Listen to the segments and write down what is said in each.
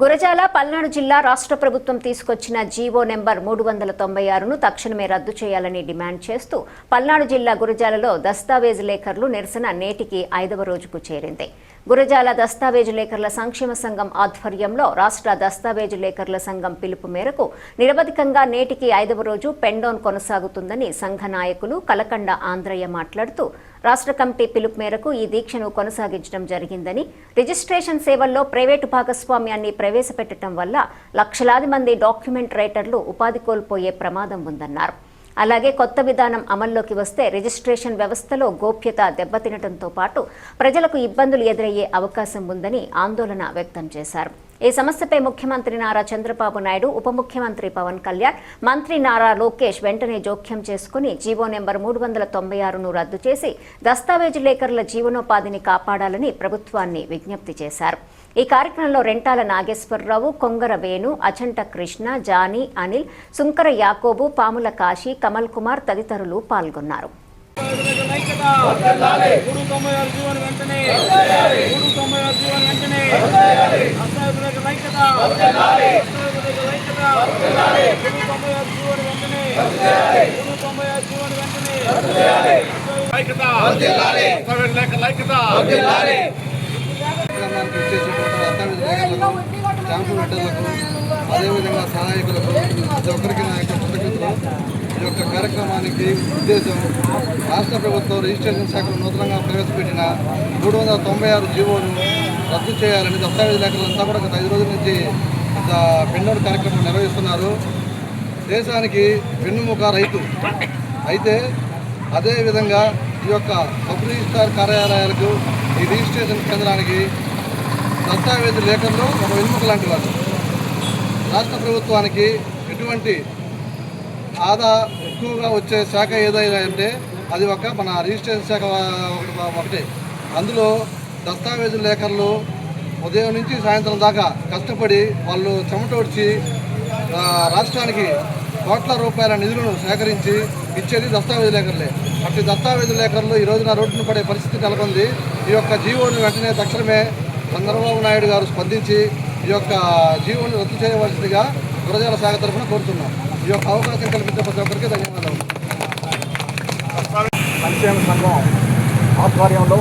గురజాల పల్నాడు జిల్లా రాష్ట్ర ప్రభుత్వం తీసుకొచ్చిన జీవో నెంబర్ 396ను తక్షణమే రద్దు చేయాలని డిమాండ్ చేస్తూ పల్నాడు జిల్లా గురజాలలో దస్తావేజు లేఖర్లు నిరసన నేటికి 5వ రోజుకు చేరింది. గురజాల దస్తావేజు లేఖర్ల సంక్షేమ సంఘం ఆధ్వర్యంలో రాష్ట్ర దస్తావేజు లేఖర్ల సంఘం పిలుపు మేరకు నిరవధికంగా నేటికి 5వ రోజు పెండౌన్ కొనసాగుతుందని సంఘ నాయకులు కలకండ ఆంధ్రయ్య మాట్లాడుతూ రాష్ట్ర కమిటీ పిలుపు మేరకు ఈ దీక్షను కొనసాగించడం జరిగిందని, రిజిస్ట్రేషన్ సేవల్లో ప్రైవేటు భాగస్వామ్యాన్ని ప్రవేశపెట్టడం వల్ల లక్షలాది మంది డాక్యుమెంట్ రైటర్లు ఉపాధి కోల్పోయే ప్రమాదం ఉందన్నారు. అలాగే కొత్త విధానం అమల్లోకి వస్తే రిజిస్ట్రేషన్ వ్యవస్థలో గోప్యత దెబ్బతినడంతో పాటు ప్రజలకు ఇబ్బందులు ఎదురయ్యే అవకాశం ఉందని ఆందోళన వ్యక్తం చేశారు. ఈ సమస్యపై ముఖ్యమంత్రి నారా చంద్రబాబు నాయుడు, ఉప ముఖ్యమంత్రి పవన్ కళ్యాణ్, మంత్రి నారా లోకేష్ వెంటనే జోక్యం చేసుకుని జీవో నెంబర్ 396ను రద్దు చేసి దస్తావేజు లేఖర్ల జీవనోపాధిని కాపాడాలని ప్రభుత్వాన్ని విజ్ఞప్తి చేశారు. ఈ కార్యక్రమంలో రెంటాల నాగేశ్వరరావు, కొంగర వేణు, అచంట కృష్ణ, జానీ, అనిల్, సుంకర యాకోబు, పాముల కాశీ, కమల్ కుమార్ తదితరులు పాల్గొన్నారు. క్యాంపు పెట్టలకు అదేవిధంగా సహాయకులకు ప్రతి ఒక్కరికి నా యొక్క కృతజ్ఞతలు. ఈ యొక్క కార్యక్రమానికి ఉద్దేశం రాష్ట్ర ప్రభుత్వం రిజిస్ట్రేషన్ శాఖలో నూతనంగా ప్రవేశపెట్టిన 396 జీవోను రద్దు చేయాలని దస్తావేజు లేఖలంతా కూడా గత 5 రోజుల నుంచి పెండౌన్ కార్యక్రమం నిర్వహిస్తున్నారు. దేశానికి వెన్నుముక రైతు అయితే అదేవిధంగా ఈ యొక్క సబ్ రిజిస్ట్రార్ కార్యాలయాలకు, ఈ రిజిస్ట్రేషన్ కేంద్రానికి దస్తావేజు లేఖల్లో ఒక వెన్నుముక లాంటి వాళ్ళు. రాష్ట్ర ప్రభుత్వానికి ఎటువంటి ఆదా ఎక్కువగా వచ్చే శాఖ ఏదైనా అంటే అది మన రిజిస్ట్రేషన్ శాఖ ఒకటే. అందులో దస్తావేజు లేఖర్లు ఉదయం నుంచి సాయంత్రం దాకా కష్టపడి వాళ్ళు చెమటోడ్చి రాష్ట్రానికి కోట్ల రూపాయల నిధులను సేకరించి ఇచ్చేది దస్తావేజు లేఖర్లే. అట్టి దస్తావేజు లేఖర్లు ఈ రోజున రోడ్డును పడే పరిస్థితి నెలకొంది. ఈ యొక్క జీవోను వెంటనే తక్షణమే చంద్రబాబు నాయుడు గారు స్పందించి ఈ యొక్క జీవోను రద్దు చేయవలసిందిగా గురజాల శాఖ తరఫున కోరుతున్నాం. ఈ యొక్క అవకాశం కల్పించే ప్రతి ఒక్కరికి ధన్యవాదాలు. సంక్షేమ సంఘం ఆధ్వర్యంలో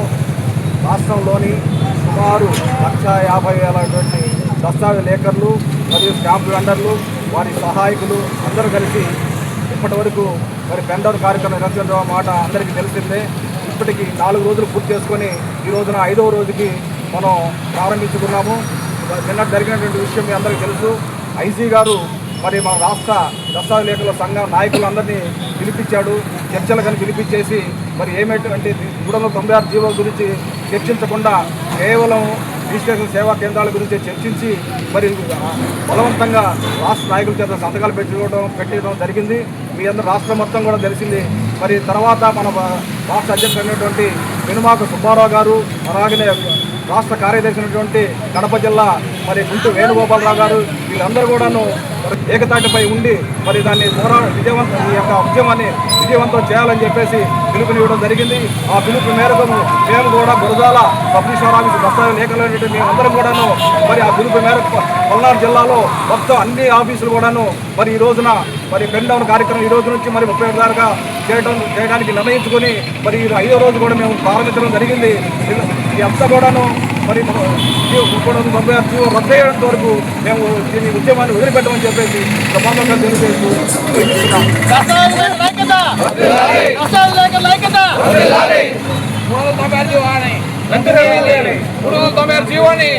రాష్ట్రంలోని సుమారు 150,000 దస్తావేజు లేఖర్లు మరియు స్టాంప్ వెండర్లు, వారి సహాయకులు అందరూ కలిసి ఇప్పటి వరకు పెండౌన్ కార్యక్రమం నిర్వహించడం మాట అందరికీ తెలిసిందే. ఇప్పటికి 4 రోజులు పూర్తి చేసుకొని ఈ రోజున 5వ రోజుకి మనం ప్రారంభించుకున్నాము. నిన్న జరిగినటువంటి విషయం మీ అందరికీ తెలుసు. ఐజీ గారు మన రాష్ట్ర దస్తావేజు లేఖల సంఘం నాయకులందరినీ పిలిపించాడు. చర్చలు పిలిపించేసి ఏమైతే 396 జీవోల గురించి చర్చించకుండా కేవలం రిజిస్ట్రేషన్ సేవా కేంద్రాల గురించి చర్చించి బలవంతంగా రాష్ట్ర నాయకుల చేత సంతకాలు పెట్టడం జరిగింది. మీ అందరూ రాష్ట్రం మొత్తం కూడా తెలిసింది. తర్వాత మన రాష్ట్ర అధ్యక్షుడైనటువంటి పెనుమాక సుబ్బారావు గారు, అలాగనే రాష్ట్ర కార్యదర్శి అయినటువంటి కడప జిల్లా గుంటూరు వేణుగోపాలరావు గారు, వీళ్ళందరూ కూడాను ఏకతాటిపై ఉండి దాన్ని ఈ యొక్క ఉద్యమాన్ని విజయవంతం చేయాలని చెప్పేసి పిలుపునివ్వడం జరిగింది. ఆ పిలుపు మేరకు మేము కూడా గురజాల సబ్ రిజిస్ట్రార్ ఆఫీసు దస్తావేజు లేఖలు మేమందరం కూడాను ఆ పిలుపు మేరకు పల్నాడు జిల్లాలో మొత్తం అన్ని ఆఫీసులు కూడాను ఈ రోజున పెండౌన్ కార్యక్రమం ఈ రోజు నుంచి 31 దాకా చేయడానికి నిర్ణయించుకొని ఈ 5వ రోజు కూడా మేము ప్రారంభించడం జరిగింది. ఈ అంతా కూడాను 396 రద్దు అయ్యేంత వరకు మేము దీని ఉద్యమాన్ని వదిలిపెట్టమని చెప్పేసి సభాముఖంగా తెలియజేస్తూ జీవోని